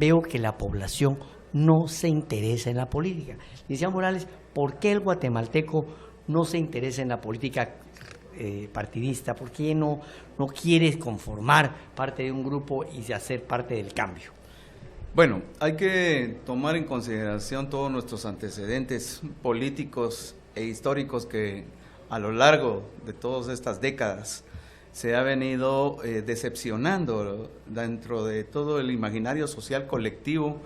veo que la población no se interesa en la política. Licenciado Morales, ¿por qué el guatemalteco no se interesa en la política partidista? ¿Por qué no quiere conformar parte de un grupo y hacer parte del cambio? Bueno, hay que tomar en consideración todos nuestros antecedentes políticos e históricos que a lo largo de todas estas décadas se ha venido decepcionando dentro de todo el imaginario social colectivo.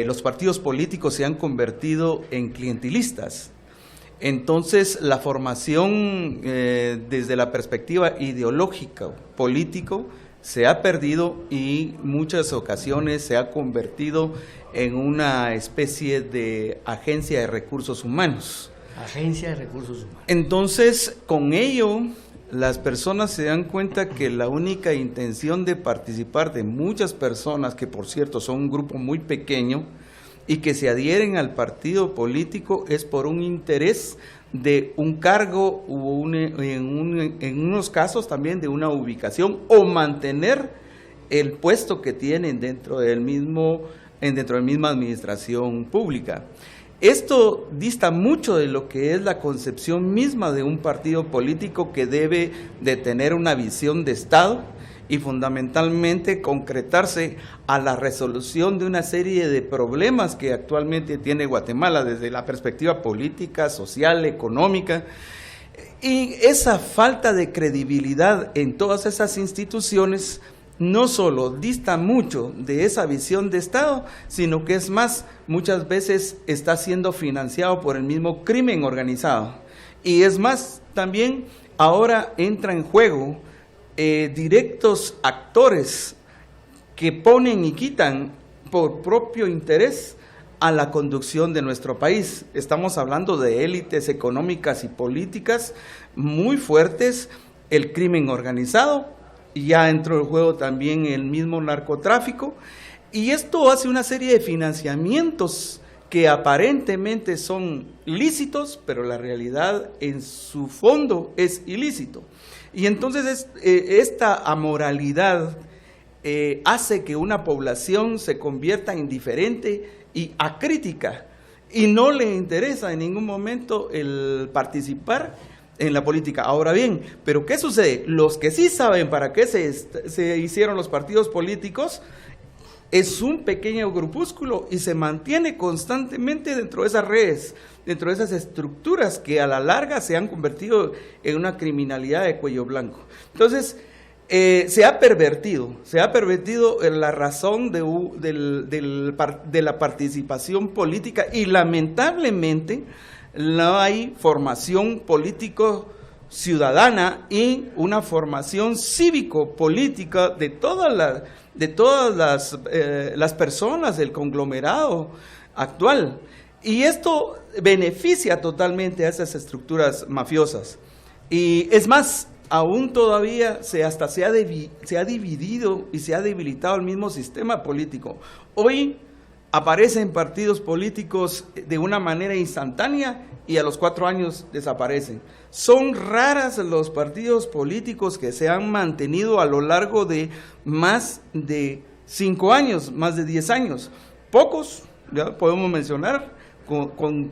Los partidos políticos se han convertido en clientelistas. Entonces, la formación desde la perspectiva ideológica, político, se ha perdido y muchas ocasiones se ha convertido en una especie de agencia de recursos humanos. Agencia de recursos humanos. Entonces, con ello, las personas se dan cuenta que la única intención de participar de muchas personas, que por cierto son un grupo muy pequeño, y que se adhieren al partido político es por un interés de un cargo o en unos casos también de una ubicación o mantener el puesto que tienen dentro de la misma administración pública. Esto dista mucho de lo que es la concepción misma de un partido político que debe de tener una visión de Estado y fundamentalmente concretarse a la resolución de una serie de problemas que actualmente tiene Guatemala desde la perspectiva política, social, económica. Y esa falta de credibilidad en todas esas instituciones no solo dista mucho de esa visión de Estado, sino que es más, muchas veces está siendo financiado por el mismo crimen organizado. Y es más, también ahora entra en juego directos actores que ponen y quitan por propio interés a la conducción de nuestro país. Estamos hablando de élites económicas y políticas muy fuertes, el crimen organizado, ya entró en juego también el mismo narcotráfico, y esto hace una serie de financiamientos que aparentemente son lícitos, pero la realidad en su fondo es ilícito. Y entonces esta amoralidad hace que una población se convierta indiferente y acrítica, y no le interesa en ningún momento el participar en la política. Ahora bien, ¿pero qué sucede? Los que sí saben para qué se hicieron los partidos políticos es un pequeño grupúsculo y se mantiene constantemente dentro de esas redes, dentro de esas estructuras que a la larga se han convertido en una criminalidad de cuello blanco. Entonces, se ha pervertido la razón de la participación política, y lamentablemente no hay formación político ciudadana y una formación cívico-política de todas las personas del conglomerado actual. Y esto beneficia totalmente a esas estructuras mafiosas. Y es más, aún todavía se ha dividido y se ha debilitado el mismo sistema político. Hoy aparecen partidos políticos de una manera instantánea y a los 4 años desaparecen. Son raras los partidos políticos que se han mantenido a lo largo de más de 5 años, más de 10 años. Pocos, ya podemos mencionar,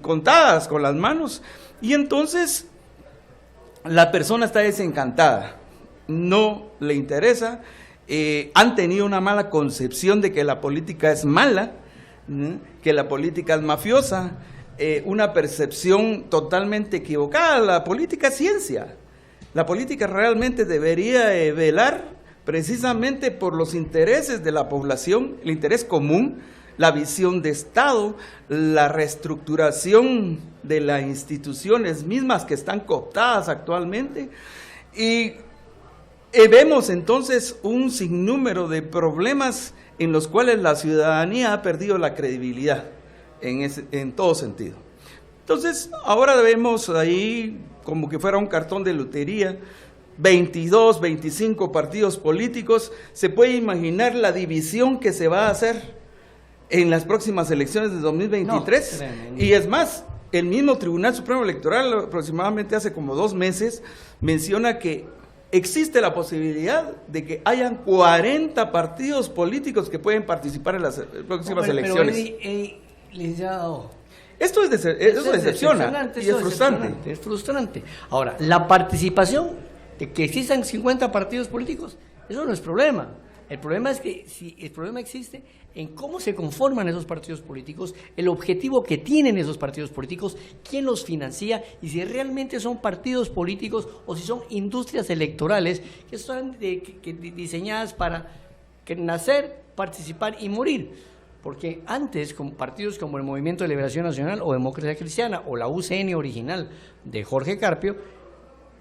contadas con las manos. Y entonces la persona está desencantada, no le interesa, han tenido una mala concepción de que la política es mala, que la política es mafiosa, una percepción totalmente equivocada. La política es ciencia. La política realmente debería velar precisamente por los intereses de la población, el interés común, la visión de Estado, la reestructuración de las instituciones mismas que están cooptadas actualmente. Y vemos entonces un sinnúmero de problemas en los cuales la ciudadanía ha perdido la credibilidad en todo sentido. Entonces, ahora vemos ahí como que fuera un cartón de lotería, 22, 25 partidos políticos. Se puede imaginar la división que se va a hacer en las próximas elecciones de 2023. No, y es más, el mismo Tribunal Supremo Electoral, aproximadamente hace como 2 meses, menciona que existe la posibilidad de que hayan 40 partidos políticos que pueden participar en las próximas elecciones. Licenciado, Eso decepciona y es frustrante. Es frustrante. Ahora, la participación de que existan 50 partidos políticos, eso no es problema. El problema es que el problema existe en cómo se conforman esos partidos políticos, el objetivo que tienen esos partidos políticos, quién los financia y si realmente son partidos políticos o si son industrias electorales que están diseñadas para nacer, participar y morir. Porque antes, con partidos como el Movimiento de Liberación Nacional o Democracia Cristiana o la UCN original de Jorge Carpio,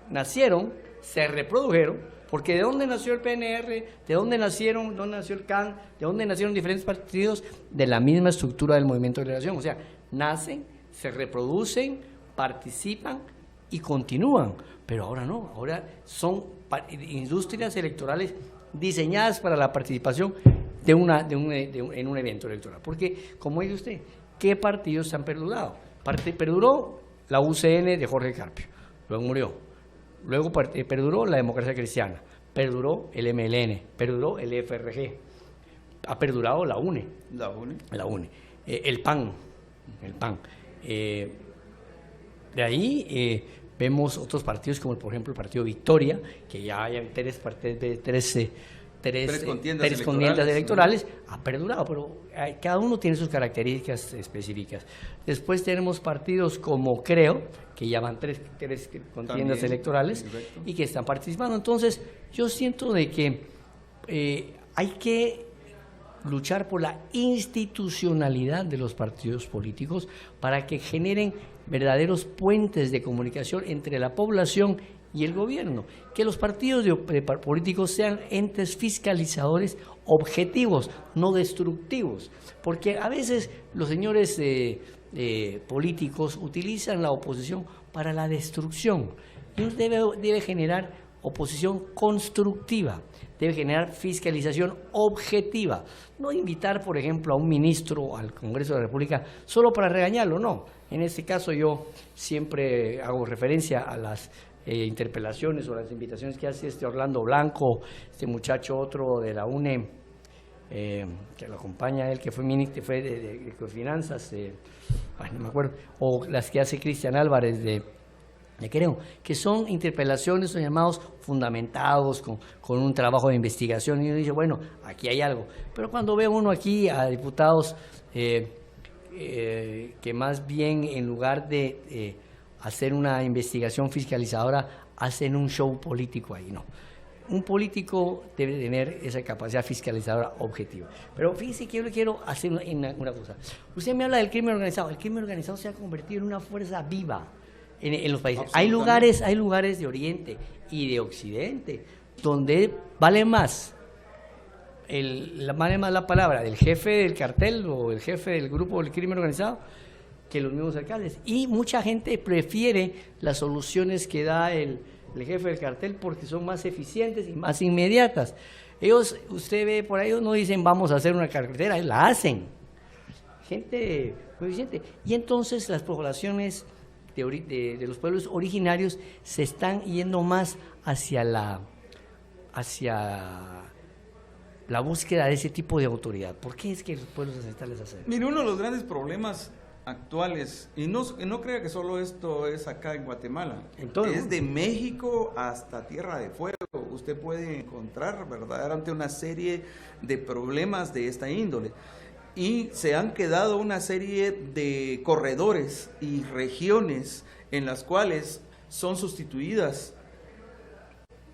nacieron, se reprodujeron. Porque ¿de dónde nació el PNR? ¿De dónde nació el CAN? ¿De dónde nacieron diferentes partidos? De la misma estructura del Movimiento de Liberación. O sea, nacen, se reproducen, participan y continúan. Pero ahora no, ahora son industrias electorales diseñadas para la participación en un evento electoral. Porque, como dice usted, ¿qué partidos se han perdurado? Perduró la UCN de Jorge Carpio, luego murió. Luego perduró la Democracia Cristiana, perduró el MLN, perduró el FRG, ha perdurado la UNE. El PAN. De ahí vemos otros partidos como por ejemplo el Partido Victoria, que ya hay tres contiendas electorales, ha perdurado, pero cada uno tiene sus características específicas. Después tenemos partidos como Creo, que ya van tres contiendas electorales, correcto, y que están participando. Entonces, yo siento de que hay que luchar por la institucionalidad de los partidos políticos para que generen verdaderos puentes de comunicación entre la población y el gobierno, que los partidos políticos sean entes fiscalizadores objetivos, no destructivos, porque a veces los señores políticos utilizan la oposición para la destrucción, y debe generar oposición constructiva, debe generar fiscalización objetiva, no invitar, por ejemplo, a un ministro al Congreso de la República solo para regañarlo, no. En este caso yo siempre hago referencia a las interpelaciones o las invitaciones que hace Orlando Blanco, este muchacho otro de la UNE, que lo acompaña él, que fue ministro de Finanzas, no me acuerdo, o las que hace Cristian Álvarez de Creo, que son interpelaciones, son llamados fundamentados, con un trabajo de investigación, y uno dice, bueno, aquí hay algo. Pero cuando ve uno aquí a diputados que más bien en lugar de hacer una investigación fiscalizadora, hacen un show político ahí, no. Un político debe tener esa capacidad fiscalizadora objetiva. Pero fíjese que yo le quiero hacer una cosa. Usted me habla del crimen organizado. El crimen organizado se ha convertido en una fuerza viva en los países. Hay lugares de Oriente y de Occidente donde vale más la palabra del jefe del cartel o el jefe del grupo del crimen organizado que los mismos alcaldes. Y mucha gente prefiere las soluciones que da el jefe del cartel porque son más eficientes y más inmediatas. Ellos, usted ve por ahí, no dicen vamos a hacer una carretera, la hacen. Gente muy eficiente. Y entonces las poblaciones de los pueblos originarios se están yendo más hacia la búsqueda de ese tipo de autoridad. ¿Por qué es que los pueblos ancestrales hacen? Mire, uno de los grandes problemas actuales, y no crea que solo esto es acá en Guatemala, es de México hasta Tierra de Fuego. Usted puede encontrar verdaderamente una serie de problemas de esta índole, y se han quedado una serie de corredores y regiones en las cuales son sustituidas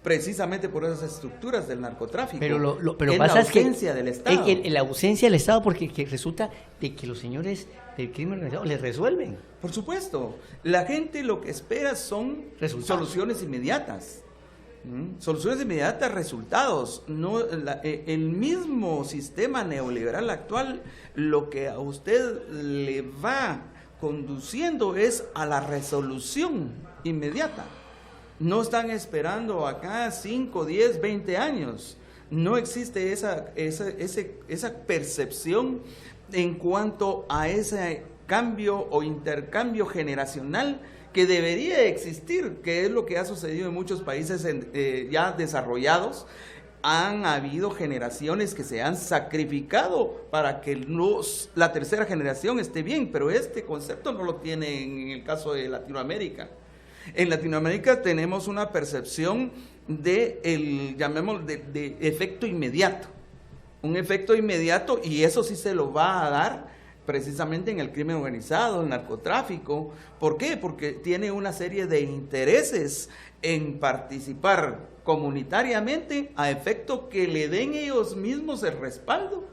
precisamente por esas estructuras del narcotráfico. Pero pasa la ausencia del Estado. La ausencia del Estado, porque resulta de que los señores del crimen organizado les resuelven. Por supuesto. La gente lo que espera son soluciones inmediatas. Soluciones inmediatas, resultados. No, el mismo sistema neoliberal actual lo que a usted le va conduciendo es a la resolución inmediata. No están esperando acá 5, 10, 20 años. No existe esa percepción en cuanto a ese cambio o intercambio generacional que debería existir, que es lo que ha sucedido en muchos países ya desarrollados. Han habido generaciones que se han sacrificado para que la tercera generación esté bien, pero este concepto no lo tiene en el caso de Latinoamérica. En Latinoamérica tenemos una percepción de efecto inmediato, un efecto inmediato, y eso sí se lo va a dar precisamente en el crimen organizado, el narcotráfico. ¿Por qué? Porque tiene una serie de intereses en participar comunitariamente a efecto que le den ellos mismos el respaldo,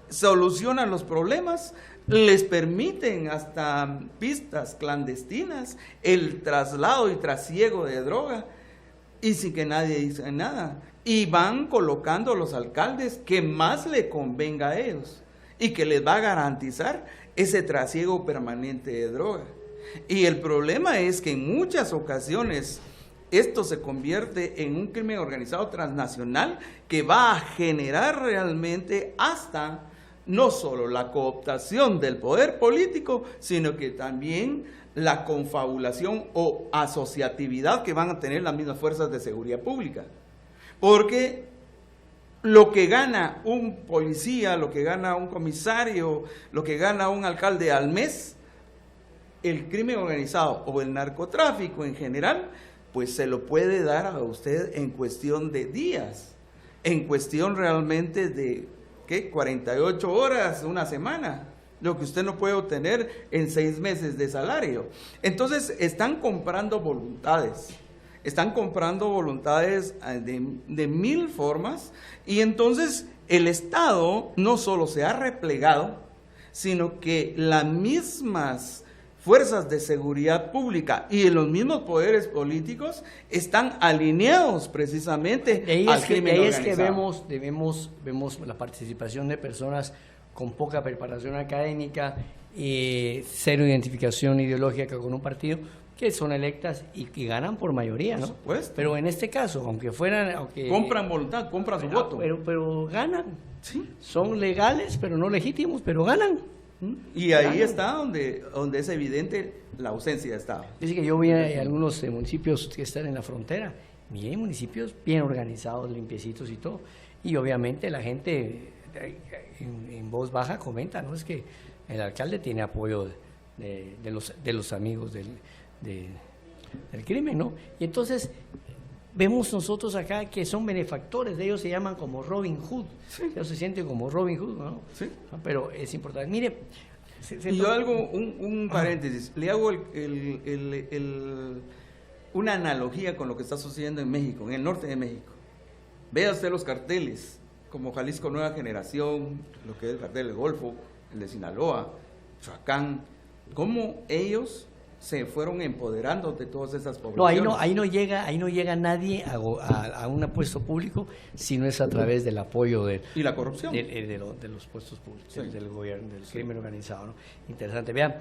solucionan los problemas, les permiten hasta pistas clandestinas, el traslado y trasiego de droga, y sin que nadie dice nada, y van colocando los alcaldes que más le convenga a ellos y que les va a garantizar ese trasiego permanente de droga. Y el problema es que en muchas ocasiones esto se convierte en un crimen organizado transnacional que va a generar realmente hasta no solo la cooptación del poder político, sino que también la confabulación o asociatividad que van a tener las mismas fuerzas de seguridad pública. Porque lo que gana un policía, lo que gana un comisario, lo que gana un alcalde al mes, el crimen organizado o el narcotráfico en general, pues se lo puede dar a usted en cuestión de días, en cuestión realmente de, ¿qué? 48 horas, una semana, lo que usted no puede obtener en 6 meses de salario. Entonces están comprando voluntades de mil formas, y entonces el Estado no solo se ha replegado, sino que las mismas fuerzas de seguridad pública y los mismos poderes políticos están alineados precisamente al crimen organizado. Es que vemos la participación de personas con poca preparación académica, cero identificación ideológica con un partido, que son electas y que ganan por mayoría, ¿no? Por supuesto. Pero en este caso, aunque fueran... compran voluntad, compran su voto. Pero ganan. Sí. Son legales, pero no legítimos, pero ganan. Y ahí está donde es evidente la ausencia de Estado. Dice que yo vi algunos municipios que están en la frontera, y hay municipios bien organizados, limpiecitos y todo, y obviamente la gente en voz baja comenta, ¿no? Es que el alcalde tiene apoyo de los amigos del crimen, ¿no? Y entonces vemos nosotros acá que son benefactores, ellos se llaman como Robin Hood, sí. Ellos se sienten como Robin Hood, ¿no? Sí. Pero es importante. Mire, yo hago un paréntesis, le hago una analogía con lo que está sucediendo en México, en el norte de México. Vea usted los carteles, como Jalisco Nueva Generación, lo que es el cartel del Golfo, el de Sinaloa, Michoacán, cómo ellos se fueron empoderando de todas esas poblaciones. No, ahí no llega nadie a un puesto público si no es a través del apoyo y la corrupción de los puestos públicos, sí. Del gobierno, del crimen organizado, ¿no? Interesante. Vean,